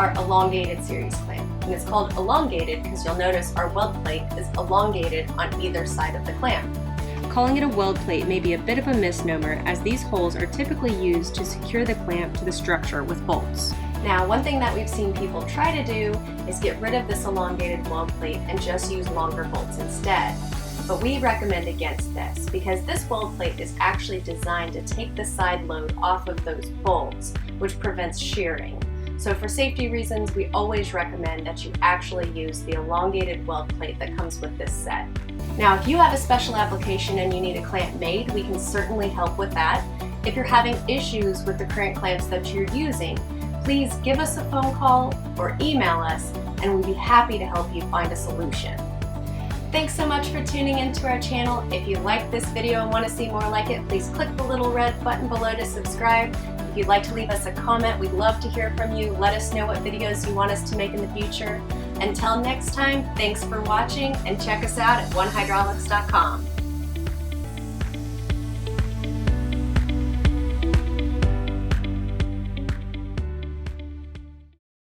our elongated series clamp. And it's called elongated because you'll notice our weld plate is elongated on either side of the clamp. Calling it a weld plate may be a bit of a misnomer, as these holes are typically used to secure the clamp to the structure with bolts. Now, one thing that we've seen people try to do is get rid of this elongated weld plate and just use longer bolts instead. But we recommend against this because this weld plate is actually designed to take the side load off of those bolts, which prevents shearing. So for safety reasons, we always recommend that you actually use the elongated weld plate that comes with this set. Now, if you have a special application and you need a clamp made, we can certainly help with that. If you're having issues with the current clamps that you're using, please give us a phone call or email us, and we'd be happy to help you find a solution. Thanks so much for tuning into our channel. If you like this video and want to see more like it, please click the little red button below to subscribe. If you'd like to leave us a comment, we'd love to hear from you. Let us know what videos you want us to make in the future. Until next time, thanks for watching, and check us out at OneHydraulics.com.